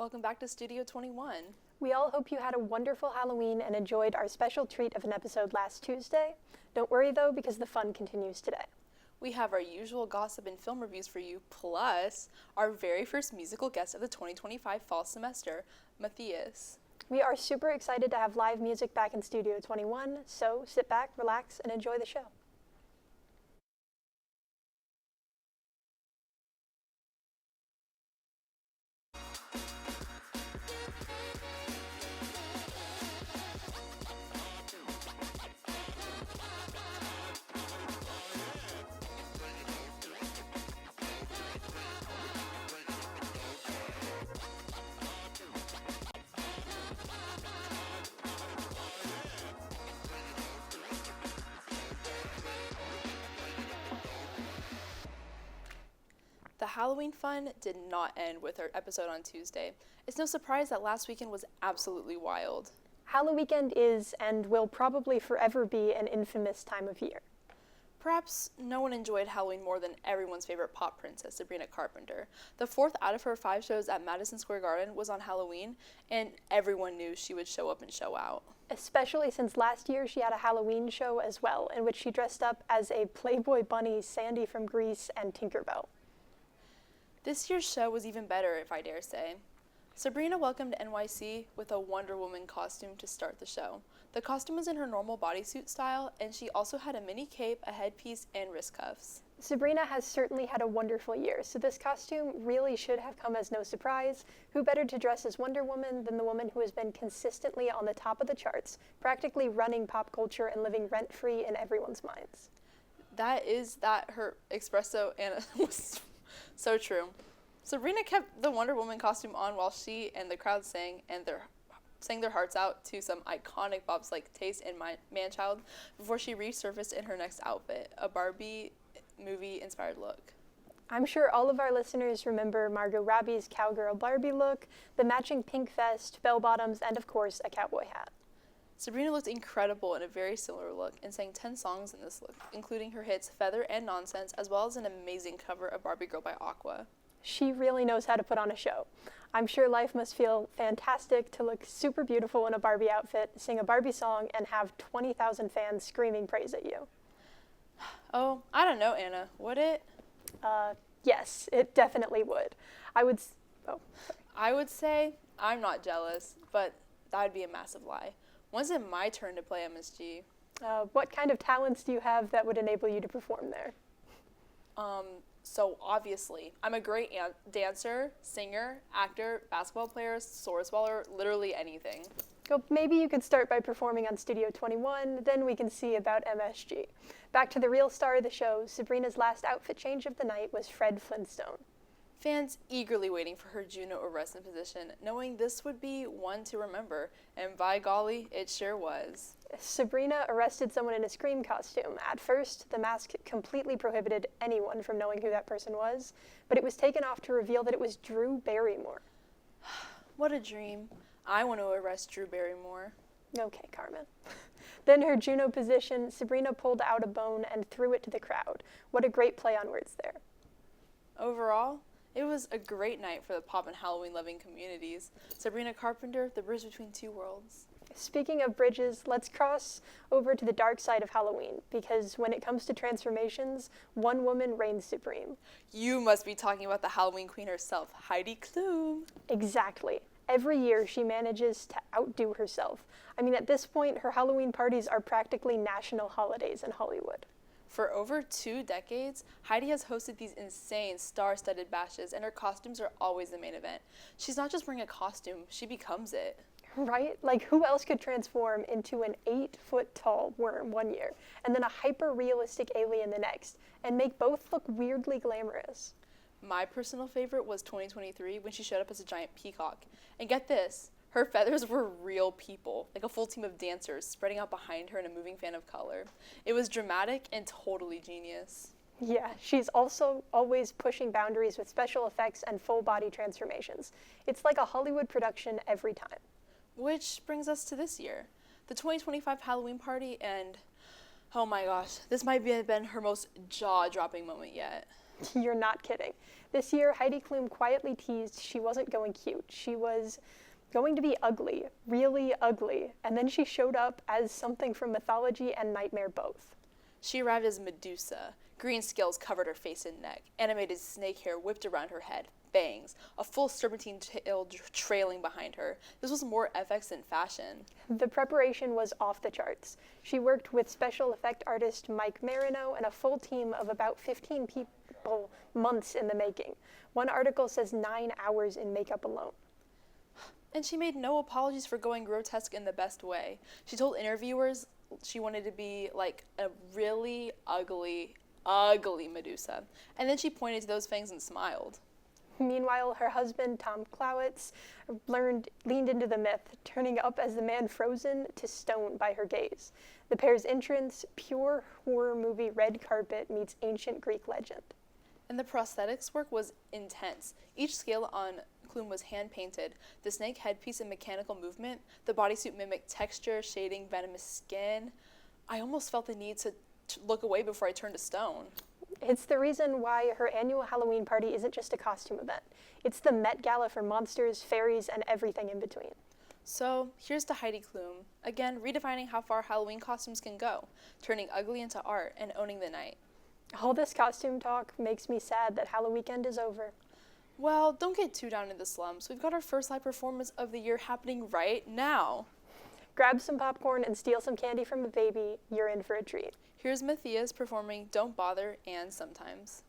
Welcome back to Studio 21. We all hope you had a wonderful Halloween and enjoyed our special treat of an episode last Tuesday. Don't worry though, because the fun continues today. We have our usual gossip and film reviews for you, plus our very first musical guest of the 2025 fall semester, Matheus. We are super excited to have live music back in Studio 21, so sit back, relax, and enjoy the show. The Halloween fun did not end with our episode on Tuesday. It's no surprise that last weekend was absolutely wild. Halloween weekend is, and will probably forever be, an infamous time of year. Perhaps no one enjoyed Halloween more than everyone's favorite pop princess, Sabrina Carpenter. The fourth out of her 5 shows at Madison Square Garden was on Halloween, and everyone knew she would show up and show out. Especially since last year she had a Halloween show as well, in which she dressed up as a Playboy bunny, Sandy from Grease, and Tinkerbell. This year's show was even better, if I dare say. Sabrina welcomed NYC with a Wonder Woman costume to start the show. The costume was in her normal bodysuit style, and she also had a mini cape, a headpiece, and wrist cuffs. Sabrina has certainly had a wonderful year, so this costume really should have come as no surprise. Who better to dress as Wonder Woman than the woman who has been consistently on the top of the charts, practically running pop culture and living rent-free in everyone's minds. Her espresso and was so true. Sabrina kept the Wonder Woman costume on while she and the crowd sang their hearts out to some iconic bops like Taste and Manchild before she resurfaced in her next outfit, a Barbie movie-inspired look. I'm sure all of our listeners remember Margot Robbie's cowgirl Barbie look, the matching pink vest, bell-bottoms, and of course, a cowboy hat. Sabrina looked incredible in a very similar look and sang 10 songs in this look, including her hits Feather and Nonsense, as well as an amazing cover of Barbie Girl by Aqua. She really knows how to put on a show. I'm sure life must feel fantastic to look super beautiful in a Barbie outfit, sing a Barbie song, and have 20,000 fans screaming praise at you. Oh, I don't know, Anna. Would it? Yes, it definitely would. I would say I'm not jealous, but that would be a massive lie. When's it my turn to play MSG? What kind of talents do you have that would enable you to perform there? So obviously, I'm a great dancer, singer, actor, basketball player, sword swallower, literally anything. Well, maybe you could start by performing on Studio 21, then we can see about MSG. Back to the real star of the show, Sabrina's last outfit change of the night was Fred Flintstone. Fans eagerly waiting for her Juno arresting position, knowing this would be one to remember, and by golly, it sure was. Sabrina arrested someone in a Scream costume. At first, the mask completely prohibited anyone from knowing who that person was, but it was taken off to reveal that it was Drew Barrymore. What a dream. I want to arrest Drew Barrymore. Okay, Carmen. Then her Juno position, Sabrina pulled out a bone and threw it to the crowd. What a great play on words there. Overall, it was a great night for the pop and Halloween-loving communities. Sabrina Carpenter, the bridge between two worlds. Speaking of bridges, let's cross over to the dark side of Halloween, because when it comes to transformations, one woman reigns supreme. You must be talking about the Halloween queen herself, Heidi Klum. Exactly. Every year, she manages to outdo herself. I mean, at this point, her Halloween parties are practically national holidays in Hollywood. For over 2 decades, Heidi has hosted these insane star-studded bashes, and her costumes are always the main event. She's not just wearing a costume, she becomes it. Right? Like, who else could transform into an 8-foot-tall worm one year, and then a hyper-realistic alien the next, and make both look weirdly glamorous? My personal favorite was 2023 when she showed up as a giant peacock. And get this, her feathers were real people, like a full team of dancers spreading out behind her in a moving fan of color. It was dramatic and totally genius. Yeah, she's also always pushing boundaries with special effects and full body transformations. It's like a Hollywood production every time. Which brings us to this year, the 2025 Halloween party, and Oh my gosh, this might have been her most jaw-dropping moment yet. You're not kidding. This year, Heidi Klum quietly teased she wasn't going cute. She was going to be ugly, really ugly, and then she showed up as something from mythology and nightmare both. She arrived as Medusa. Green scales covered her face and neck. Animated snake hair whipped around her head. Bangs. A full serpentine tail trailing behind her. This was more FX than fashion. The preparation was off the charts. She worked with special effect artist Mike Marino and a full team of about 15 people months in the making. One article says 9 hours in makeup alone. And she made no apologies for going grotesque in the best way. She told interviewers she wanted to be like a really ugly, ugly Medusa. And then she pointed to those fangs and smiled. Meanwhile, her husband, Tom Clowitz, leaned into the myth, turning up as the man frozen to stone by her gaze. The pair's entrance, pure horror movie red carpet meets ancient Greek legend. And the prosthetics work was intense. Each scale on Klum was hand-painted. The snake headpiece and mechanical movement. The bodysuit mimicked texture, shading, venomous skin. I almost felt the need to look away before I turned to stone. It's the reason why her annual Halloween party isn't just a costume event. It's the Met Gala for monsters, fairies, and everything in between. So, here's to Heidi Klum, again redefining how far Halloween costumes can go, turning ugly into art and owning the night. All this costume talk makes me sad that Halloween is over. Well, don't get too down in the slumps. We've got our first live performance of the year happening right now. Grab some popcorn and steal some candy from a baby. You're in for a treat. Here's Matheus performing Don't Bother and Sometimes.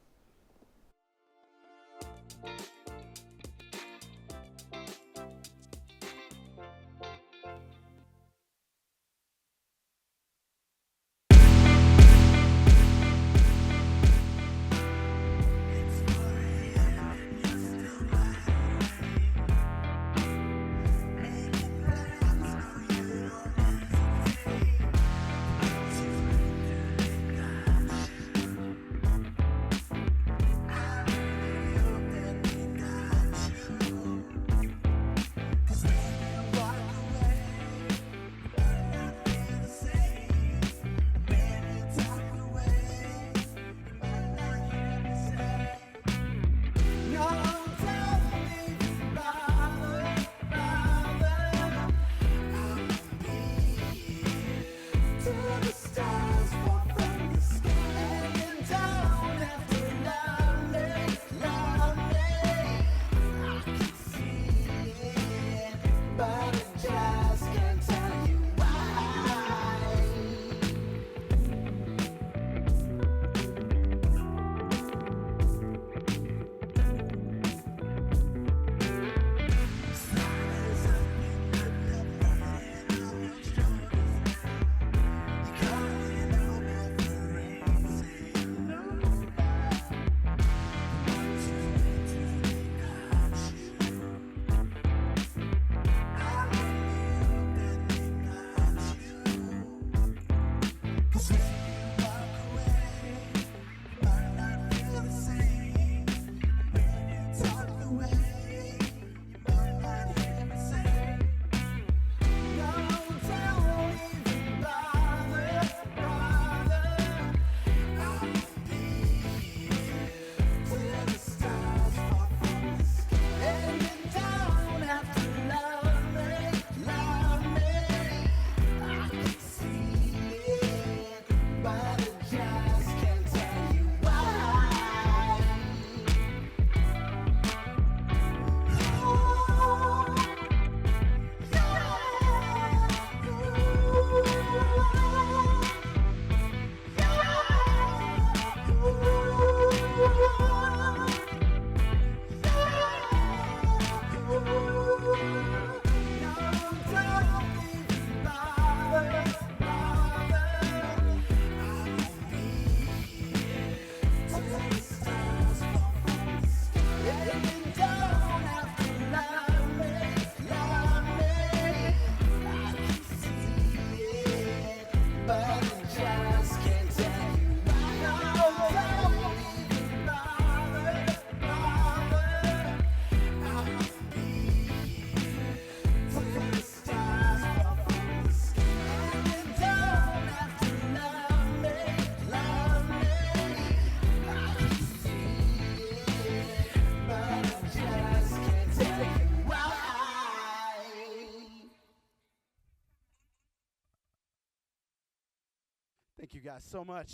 Thank you guys so much.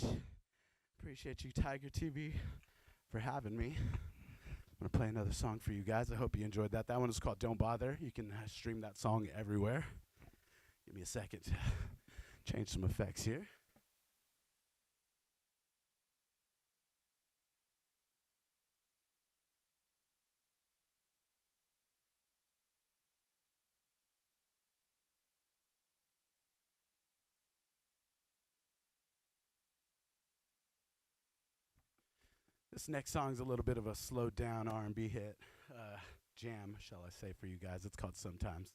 Appreciate you, Tiger TV, for having me. I'm going to play another song for you guys. I hope you enjoyed that. That one is called Don't Bother. You can stream that song everywhere. Give me a second to change some effects here. This next song's a little bit of a slowed down R&B hit, jam, shall I say, for you guys. It's called Sometimes.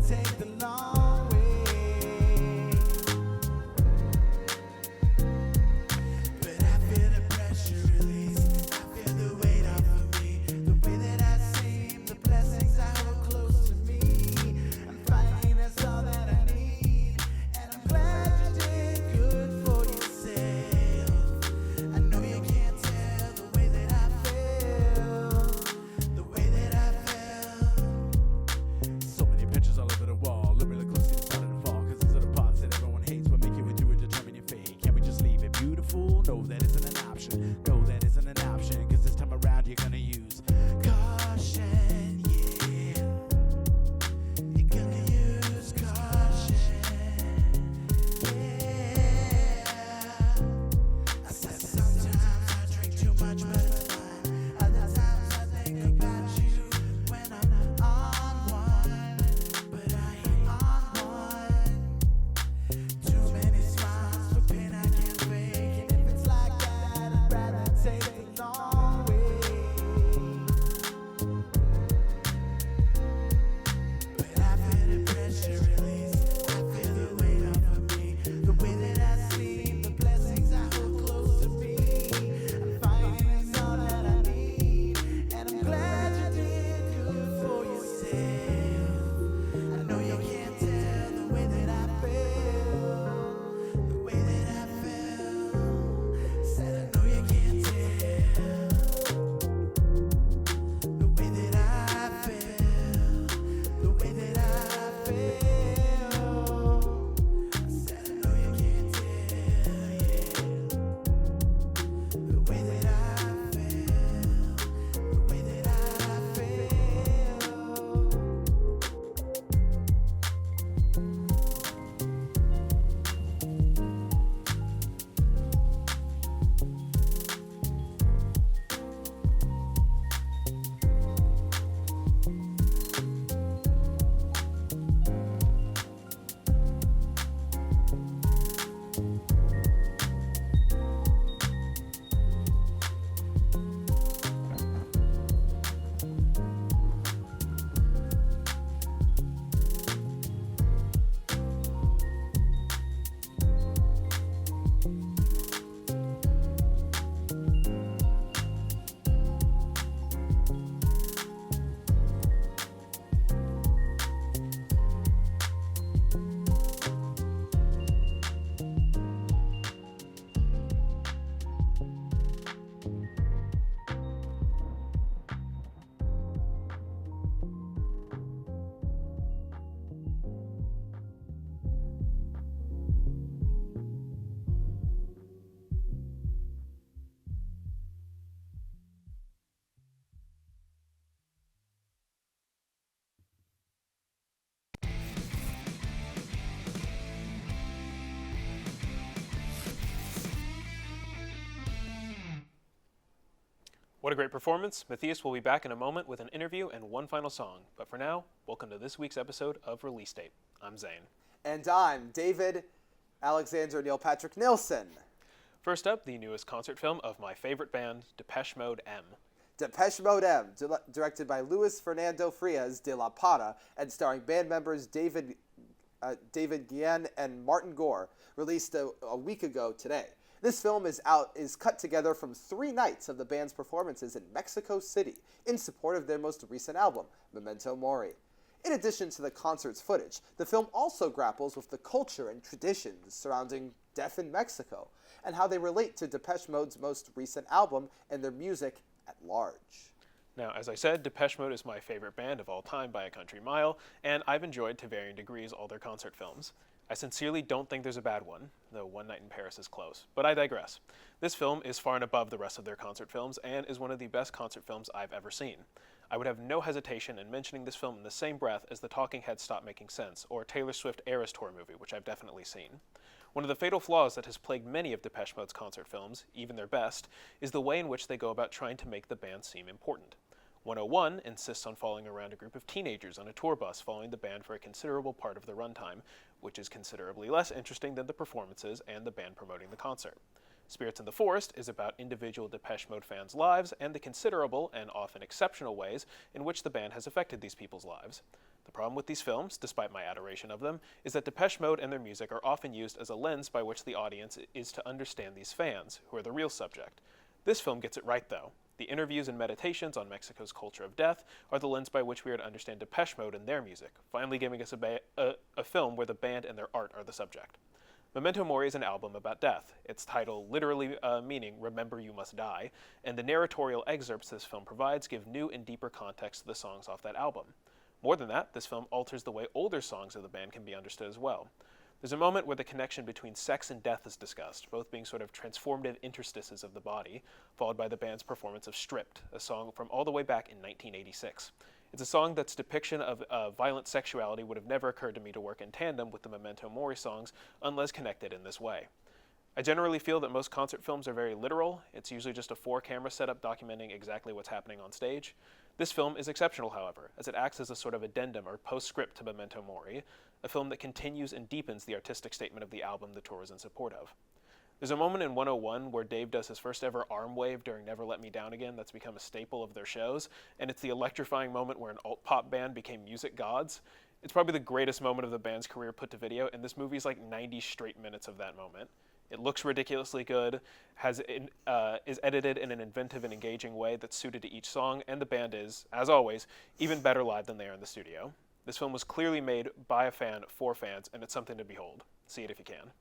Take the long way. What a great performance. Matheus will be back in a moment with an interview and one final song. But for now, welcome to this week's episode of Release Date. I'm Zane. And I'm David Alexander Neil Patrick Nilsson. First up, the newest concert film of my favorite band, Depeche Mode M. Depeche Mode M, directed by Luis Fernando Frias de la Parra and starring band members David Guillen and Martin Gore, released a week ago today. This film is cut together from 3 nights of the band's performances in Mexico City in support of their most recent album, Memento Mori. In addition to the concert's footage, the film also grapples with the culture and traditions surrounding death in Mexico and how they relate to Depeche Mode's most recent album and their music at large. Now, as I said, Depeche Mode is my favorite band of all time by a country mile, and I've enjoyed to varying degrees all their concert films. I sincerely don't think there's a bad one, though One Night in Paris is close. But I digress. This film is far and above the rest of their concert films and is one of the best concert films I've ever seen. I would have no hesitation in mentioning this film in the same breath as The Talking Heads Stop Making Sense or Taylor Swift Eras Tour movie, which I've definitely seen. One of the fatal flaws that has plagued many of Depeche Mode's concert films, even their best, is the way in which they go about trying to make the band seem important. 101 insists on following around a group of teenagers on a tour bus following the band for a considerable part of the runtime, which is considerably less interesting than the performances and the band promoting the concert. Spirits in the Forest is about individual Depeche Mode fans' lives and the considerable and often exceptional ways in which the band has affected these people's lives. The problem with these films, despite my adoration of them, is that Depeche Mode and their music are often used as a lens by which the audience is to understand these fans, who are the real subject. This film gets it right, though. The interviews and meditations on Mexico's culture of death are the lens by which we are to understand Depeche Mode and their music, finally giving us a film where the band and their art are the subject. Memento Mori is an album about death, its title literally meaning Remember You Must Die, and the narratorial excerpts this film provides give new and deeper context to the songs off that album. More than that, this film alters the way older songs of the band can be understood as well. There's a moment where the connection between sex and death is discussed, both being sort of transformative interstices of the body, followed by the band's performance of Stripped, a song from all the way back in 1986. It's a song that's depiction of violent sexuality would have never occurred to me to work in tandem with the Memento Mori songs unless connected in this way. I generally feel that most concert films are very literal. It's usually just a 4-camera setup documenting exactly what's happening on stage. This film is exceptional, however, as it acts as a sort of addendum or postscript to Memento Mori, a film that continues and deepens the artistic statement of the album the tour is in support of. There's a moment in 101 where Dave does his first ever arm wave during Never Let Me Down Again that's become a staple of their shows, and it's the electrifying moment where an alt-pop band became music gods. It's probably the greatest moment of the band's career put to video, and this movie's like 90 straight minutes of that moment. It looks ridiculously good, is edited in an inventive and engaging way that's suited to each song, and the band is, as always, even better live than they are in the studio. This film was clearly made by a fan for fans, and it's something to behold. See it if you can.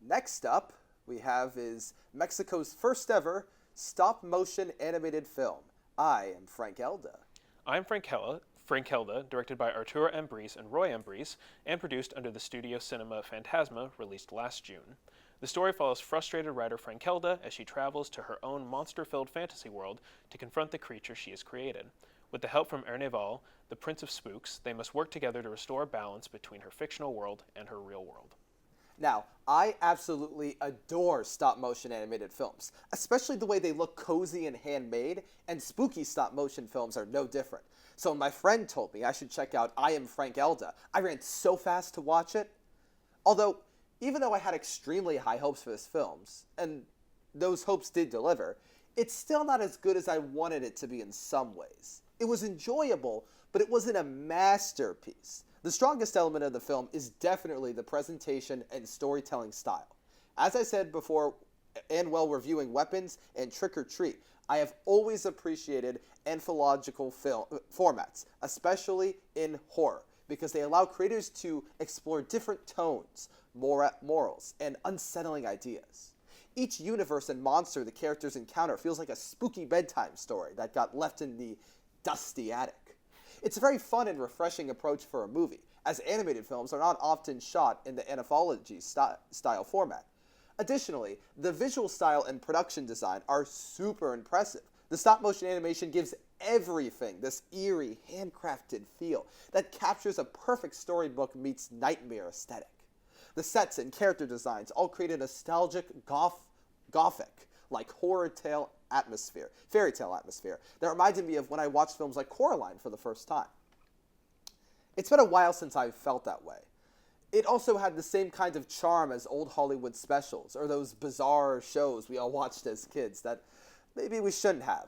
Next up, we have is Mexico's first ever stop-motion animated film, I Am Frank Elda. I'm Frank Helda, directed by Arturo Embriz and Roy Embriz, and produced under the studio cinema Fantasma, released last June. The story follows frustrated writer Frank Helda as she travels to her own monster-filled fantasy world to confront the creature she has created. With the help from Erneval, the Prince of Spooks, they must work together to restore balance between her fictional world and her real world. Now, I absolutely adore stop-motion animated films, especially the way they look cozy and handmade, and spooky stop-motion films are no different. So when my friend told me I should check out I Am Frank Elda, I ran so fast to watch it. Although, even though I had extremely high hopes for this film, and those hopes did deliver, it's still not as good as I wanted it to be in some ways. It was enjoyable, but it wasn't a masterpiece. The strongest element of the film is definitely the presentation and storytelling style. As I said before, and while reviewing Weapons and Trick or Treat, I have always appreciated anthological formats, especially in horror, because they allow creators to explore different tones, morals, and unsettling ideas. Each universe and monster the characters encounter feels like a spooky bedtime story that got left in the dusty attic. It's a very fun and refreshing approach for a movie, as animated films are not often shot in the anthology style format. Additionally, the visual style and production design are super impressive. The stop-motion animation gives everything this eerie, handcrafted feel that captures a perfect storybook meets nightmare aesthetic. The sets and character designs all create a nostalgic, gothic, like fairy tale atmosphere that reminded me of when I watched films like Coraline for the first time. It's been a while since I've felt that way. It also had the same kind of charm as old Hollywood specials, or those bizarre shows we all watched as kids that maybe we shouldn't have.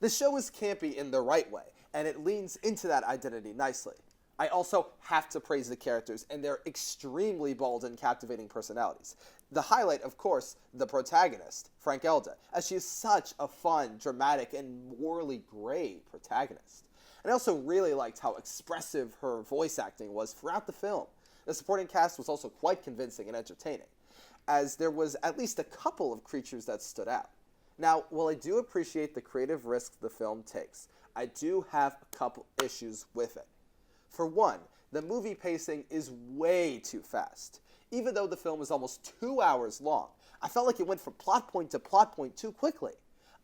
The show is campy in the right way, and it leans into that identity nicely. I also have to praise the characters and their extremely bold and captivating personalities. The highlight, of course, the protagonist, Frank Elda, as she is such a fun, dramatic, and morally gray protagonist. And I also really liked how expressive her voice acting was throughout the film. The supporting cast was also quite convincing and entertaining, as there was at least a couple of creatures that stood out. Now, while I do appreciate the creative risks the film takes, I do have a couple issues with it. For one, the movie pacing is way too fast. Even though the film is almost 2 hours long, I felt like it went from plot point to plot point too quickly.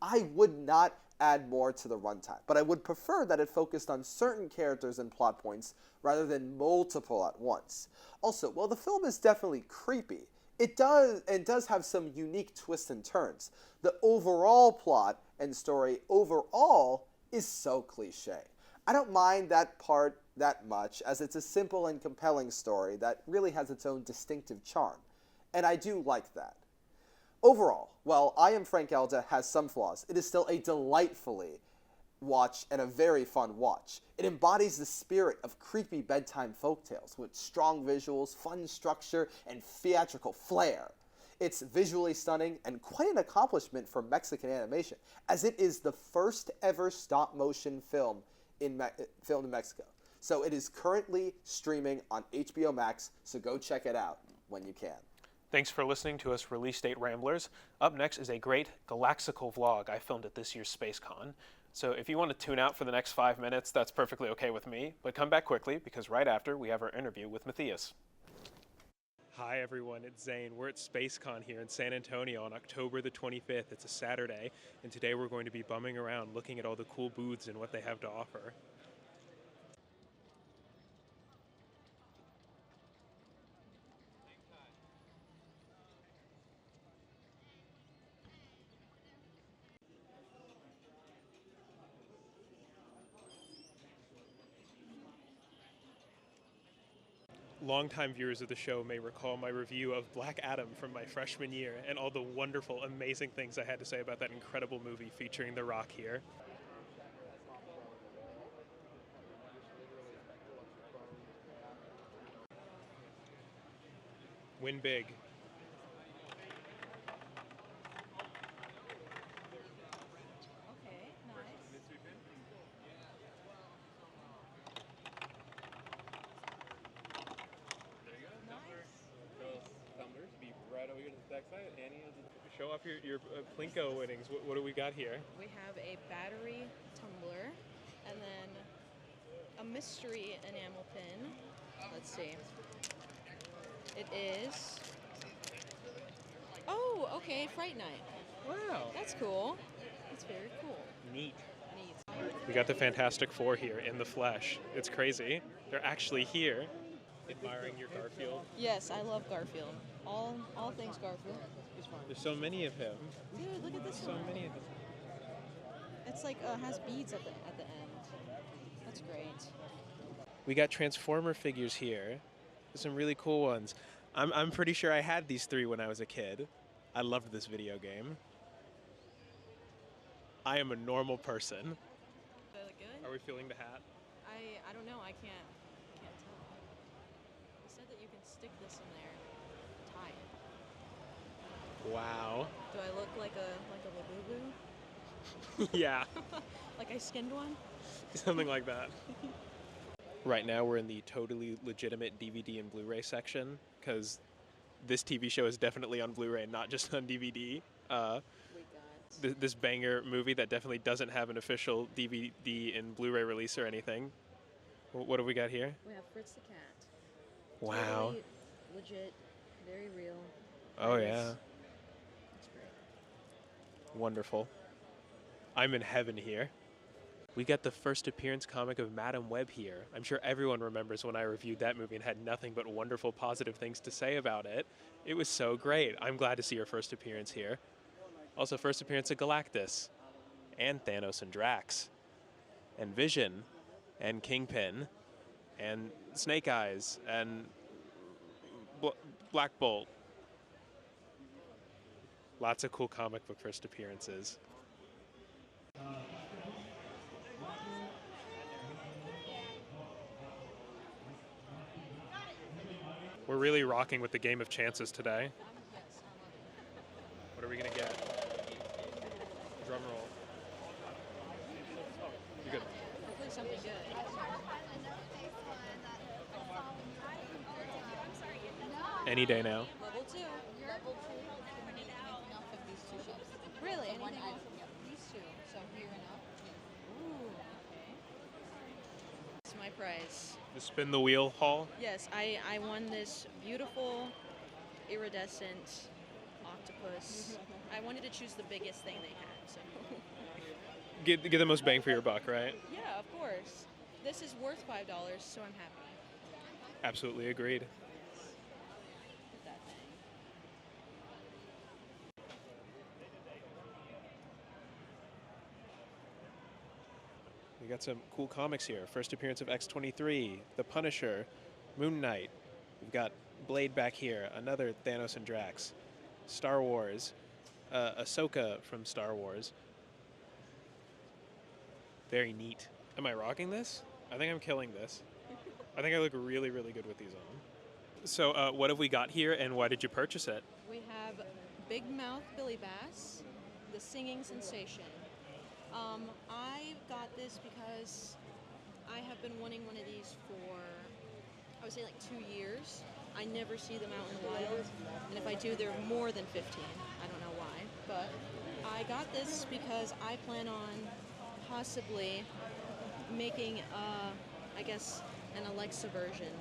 I would not add more to the runtime, but I would prefer that it focused on certain characters and plot points rather than multiple at once. Also, while the film is definitely creepy, it does have some unique twists and turns. The overall plot and story overall is so cliche. I don't mind that part that much, as it's a simple and compelling story that really has its own distinctive charm, and I do like that. Overall, while I Am Frank Elda has some flaws, it is still a delightfully watch and a very fun watch. It embodies the spirit of creepy bedtime folktales with strong visuals, fun structure, and theatrical flair. It's visually stunning and quite an accomplishment for Mexican animation, as it is the first ever stop-motion film filmed in Mexico. So it is currently streaming on HBO Max, so go check it out when you can. Thanks for listening to us Release Date Ramblers. Up next is a great Galaxical vlog I filmed at this year's SpaceCon. So if you want to tune out for the next 5 minutes, that's perfectly okay with me, but come back quickly because right after we have our interview with Matheus. Hi everyone, it's Zane. We're at SpaceCon here in San Antonio on October the 25th. It's a Saturday, and today we're going to be bumming around looking at all the cool booths and what they have to offer. Longtime viewers of the show may recall my review of Black Adam from my freshman year and all the wonderful, amazing things I had to say about that incredible movie featuring The Rock here. Win big. Okay, nice. Show off your Plinko winnings. What do we got here? We have a battery tumbler and then a mystery enamel pin. Let's see. It is. Oh, okay, Fright Night. Wow. That's cool. That's very cool. Neat. Neat. We got the Fantastic Four here in the flesh. It's crazy. They're actually here. Admiring your Garfield. Yes, I love Garfield. All things Garfield. There's so many of him. Dude, look at this So one. many of them. It's like has beads at the end. That's great. We got Transformer figures here. There's some really cool ones. I'm pretty sure I had these three when I was a kid. I loved this video game. I am a normal person. Do they look good? Are we feeling the hat? I don't know. I can't tell. He said that you can stick this in there, tie it. Wow. Do I look like a Labubu? Yeah, Like I skinned one? something like that. Right now we're in the totally legitimate DVD and Blu-ray section because this TV show is definitely on Blu-ray, not just on DVD. We got. This banger movie that definitely doesn't have an official DVD and Blu-ray release or anything. What do we got here? We have Fritz the cat. Wow. Totally legit, very real. Oh Nice. yeah. That's great. Wonderful. I'm in heaven here. We got the first appearance comic of Madam Web here. I'm sure everyone remembers when I reviewed that movie and had nothing but wonderful positive things to say about it. It was so great. I'm glad to see her first appearance here. Also, first appearance of Galactus, and Thanos and Drax, and Vision, and Kingpin, and Snake Eyes, and Black Bolt. Lots of cool comic book first appearances. We're really rocking with the game of chances today. What are we gonna get? Drum roll. You good? Hopefully something good. Any day now. Level 2. Really? Anything else? These two. So here and up. Ooh, okay. It's my prize. The spin the wheel haul. Yes, I won this beautiful iridescent octopus. I wanted to choose the biggest thing they had, so. Get the most bang for your buck, right? Yeah, of course. This is worth $5, so I'm happy. Absolutely agreed. With that thing. We got some cool comics here. First appearance of X-23, The Punisher, Moon Knight. We've got Blade back here, another Thanos and Drax. Star Wars, Ahsoka from Star Wars. Very neat. Am I rocking this? I think I'm killing this. I think I look really, really good with these on. So what have we got here, and why did you purchase it? We have Big Mouth Billy Bass, the singing sensation. I got this because I have been wanting one of these for, I would say like 2 years. I never see them out in the wild, and if I do, they're more than 15. I don't know why, but I got this because I plan on possibly making, I guess, an Alexa version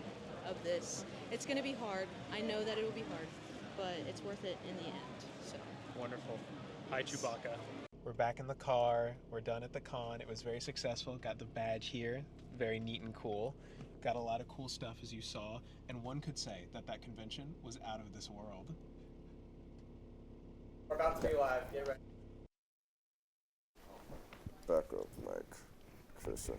of this. It's going to be hard. I know that it will be hard, but it's worth it in the end. So Wonderful. Hi, Chewbacca. We're back in the car. We're done at the con. It was very successful. Got the badge here. Very neat and cool. Got a lot of cool stuff, as you saw. And one could say that that convention was out of this world. We're about to be live. Get ready. Back up, Mike. Christian.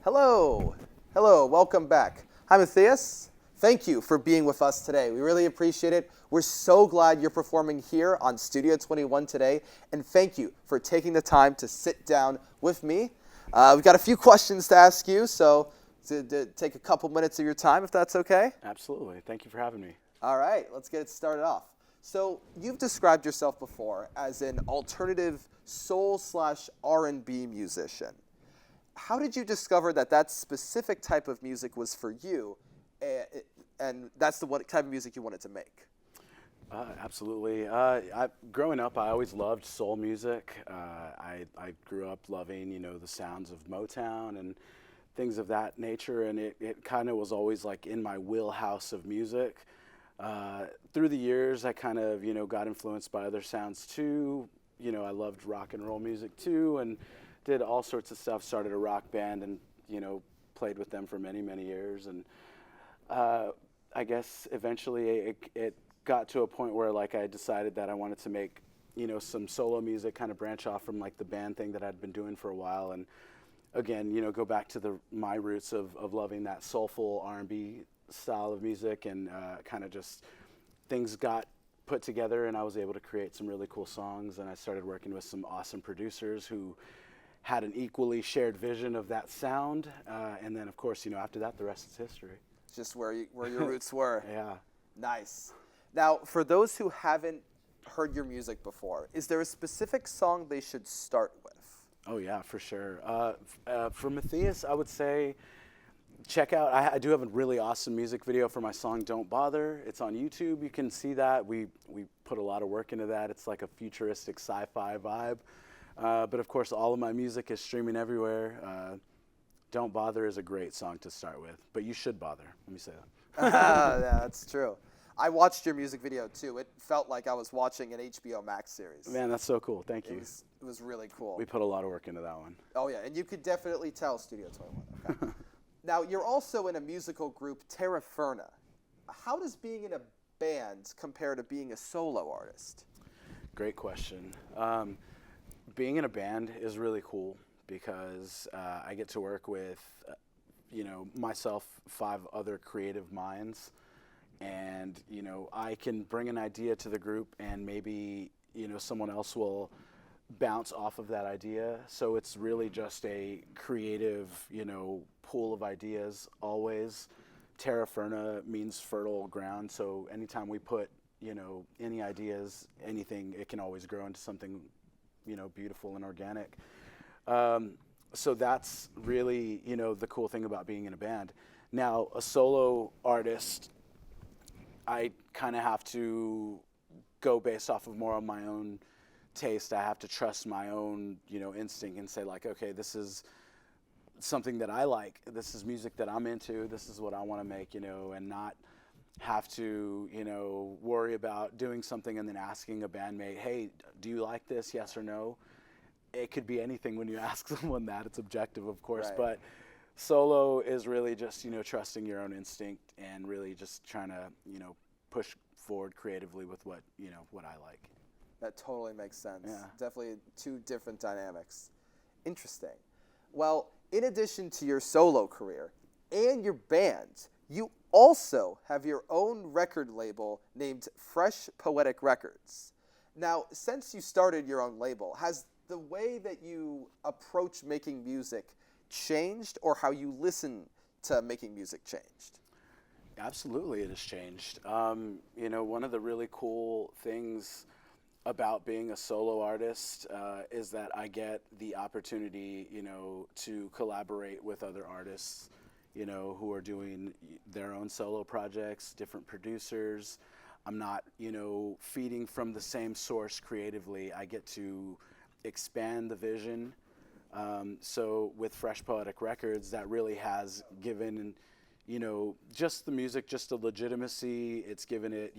Hello. Hello. Welcome back. Hi, Matheus. Thank you for being with us today. We really appreciate it. We're so glad you're performing here on Studio 21 today, and thank you for taking the time to sit down with me. We've got a few questions to ask you, so to take a couple minutes of your time, if that's okay. Absolutely. Thank you for having me. All right, let's get it started off. So you've described yourself before as an alternative soul/R&B musician. How did you discover that that specific type of music was for you, and that's the what type of music you wanted to make? Absolutely. Growing up, I always loved soul music. I grew up loving, the sounds of Motown and things of that nature, and it kind of was always like in my wheelhouse of music. Through the years, I kind of, got influenced by other sounds too. I loved rock and roll music too, and did all sorts of stuff. Started a rock band and, played with them for many, many years. And I guess eventually it got to a point where like I decided that I wanted to make, some solo music, kind of branch off from like the band thing that I'd been doing for a while. And again, go back to my roots of loving that soulful R&B style of music, and kind of just things got put together and I was able to create some really cool songs, and I started working with some awesome producers who had an equally shared vision of that sound, and then of course, after that, the rest is history. Just where your roots were. Yeah. Nice. Now, for those who haven't heard your music before, is there a specific song they should start with? Oh yeah, for sure. For Matheus, I would say check out, I do have a really awesome music video for my song Don't Bother. It's on YouTube. You can see that. We put a lot of work into that. It's like a futuristic sci-fi vibe. But of course, all of my music is streaming everywhere. Don't Bother is a great song to start with, but you should bother. Let me say that. Yeah, that's true. I watched your music video too. It felt like I was watching an HBO Max series. Man, that's so cool. Thank you. It was really cool. We put a lot of work into that one. Oh yeah, and you could definitely tell Studio 21. Okay. Now, you're also in a musical group, Terra Firma. how does being in a band compare to being a solo artist? Great question. Being in a band is really cool because I get to work with, myself, 5 other creative minds, and I can bring an idea to the group, and maybe someone else will bounce off of that idea. So it's really just a creative, pool of ideas always. Terra firma means fertile ground, so anytime we put any ideas, anything, it can always grow into something beautiful and organic. So that's really the cool thing about being in a band. Now, a solo artist, I kind of have to go based off of more of my own taste. I have to trust my own instinct and say, like, okay, this is something that I like, this is music that I'm into, this is what I want to make, and not have to worry about doing something and then asking a bandmate, hey, do you like this, yes or no? It could be anything when you ask someone that. It's objective, of course, Right. but solo is really just trusting your own instinct and really just trying to push forward creatively with what what I like. That totally makes sense. Yeah. Definitely 2 different dynamics. Interesting. Well, in addition to your solo career and your band, you also have your own record label named Fresh Poetic Records. Now, since you started your own label, has the way that you approach making music changed, or how you listen to making music changed? Absolutely, it has changed. One of the really cool things about being a solo artist is that I get the opportunity, to collaborate with other artists, who are doing their own solo projects, different producers. I'm not, feeding from the same source creatively. I get to expand the vision. So with Fresh Poetic Records, that really has given, just the music, just a legitimacy. It's given it,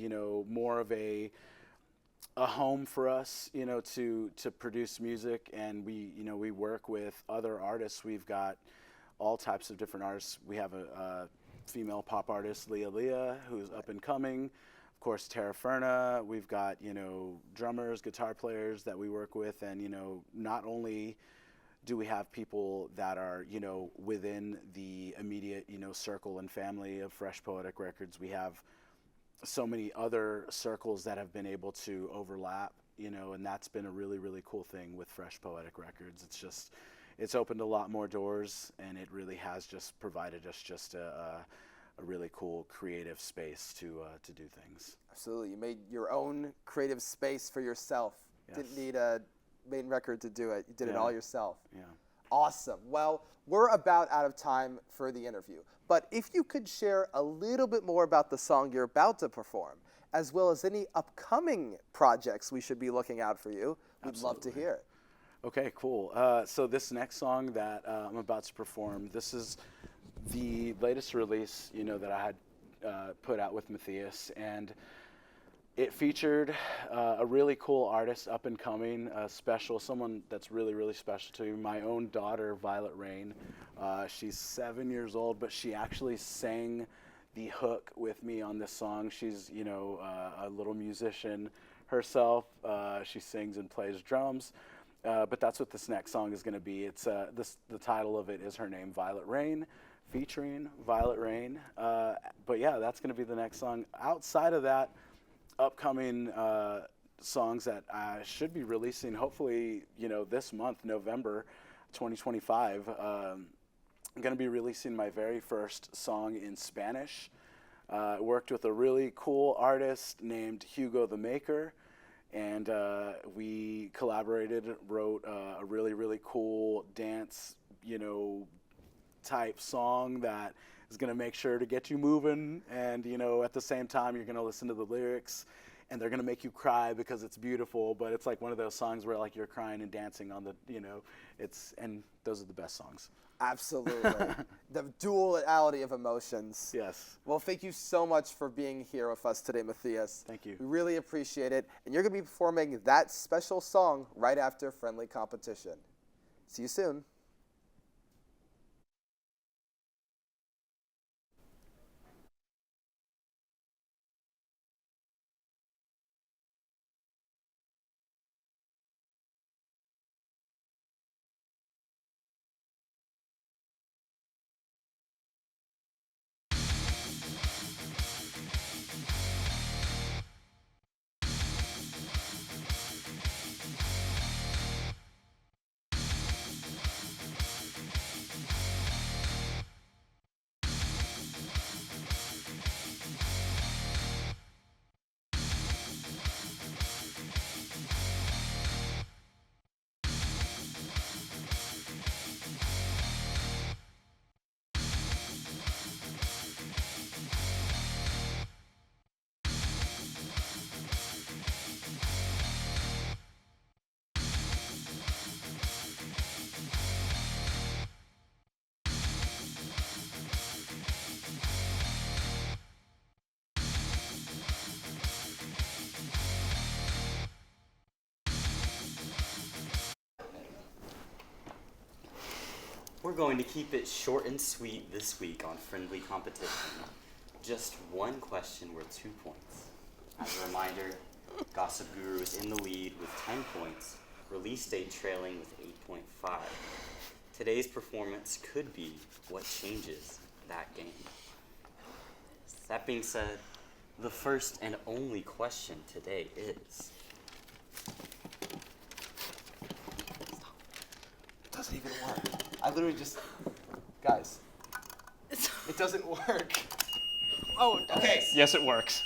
more of a home for us, to produce music, and we work with other artists. We've got all types of different artists. We have a female pop artist, Leah, who's up and coming. Of course, Terra firma. We've got drummers, guitar players that we work with, and not only do we have people that are within the immediate circle and family of Fresh Poetic Records, we have so many other circles that have been able to overlap, and that's been a really, really cool thing with Fresh Poetic Records. It's opened a lot more doors, and it really has just provided us just a really cool creative space to do things. Absolutely. You made your own creative space for yourself. Yes. Didn't need a main record to do it. You did it Yeah. all yourself. Yeah. Awesome. Well, we're about out of time for the interview, but if you could share a little bit more about the song you're about to perform, as well as any upcoming projects we should be looking out for you, we'd love to Absolutely. hear it. Okay, cool. So this next song that I'm about to perform, this is the latest release, that I had put out with Matheus, and it featured a really cool artist, up and coming, someone that's really, really special to me. My own daughter, Violet Rain. She's 7 years old, but she actually sang the hook with me on this song. She's, a little musician herself. She sings and plays drums. But that's what this next song is going to be. It's the title of it is her name, Violet Rain, featuring Violet Rain. But yeah, that's going to be the next song. Outside of that, upcoming songs that I should be releasing, hopefully, this month, November 2025. I'm going to be releasing my very first song in Spanish. I worked with a really cool artist named Hugo the Maker, and we collaborated, wrote a really, really cool dance, type song that is going to make sure to get you moving, and at the same time you're going to listen to the lyrics and they're going to make you cry because it's beautiful, but it's like one of those songs where like you're crying and dancing on the and those are the best songs. Absolutely. The duality of emotions. Yes. Well, thank you so much for being here with us today, Matheus. Thank you. We really appreciate it. And you're going to be performing that special song right after Friendly Competition. See you soon. going to keep it short and sweet this week on Friendly Competition. Just one question worth 2 points. As a reminder, Gossip Guru is in the lead with 10 points, Release Date trailing with 8.5. Today's performance could be what changes that game. That being said, the first and only question today is... It doesn't even work. I literally just... Guys. It doesn't work. Oh, it does. Okay. Yes, it works.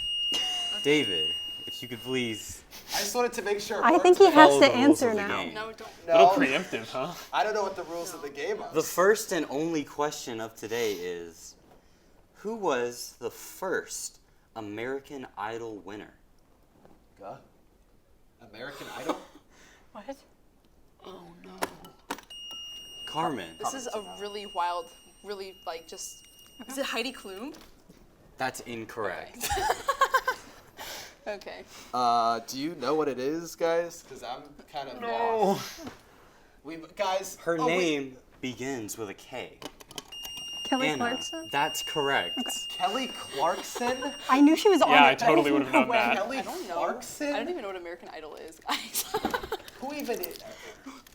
David, if you could please I just wanted to make sure it I worked. think he has follow to the rules answer of the now. game. No, don't. A little No, preemptive, huh? I don't know what the rules of the game are. The first and only question of today is, who was the first American Idol winner? Huh? American Idol? What? Carmen. This is a really wild, really like just. Is it Heidi Klum? That's incorrect. Okay. Do you know what it is, guys? Because I'm kind of lost. Guys. Her oh, wait. name begins with a K. Kelly Anna, Clarkson? that's correct. Kelly Clarkson? I knew she was on Yeah, it. I totally would have known way. that. Kelly I don't know. Clarkson? I don't even know what American Idol is, guys. Who even is?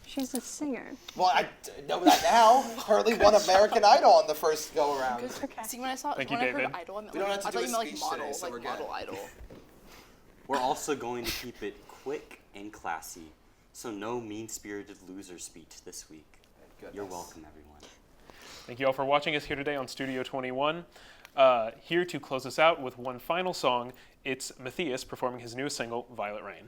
She's a singer. Well, I know that now. Hurley won American Idol on the first go around. Okay. See, when I saw Thank when you, I heard David. Idol, I meant We don't like, have to I do thought a you meant like speech today, model, so like we're good. model Idol. We're also going to keep it quick and classy, so no mean-spirited loser speech this week. You're welcome, everyone. Thank you all for watching us here today on Studio 21. Here to close us out with one final song, it's Matheus performing his newest single, Violet Rain.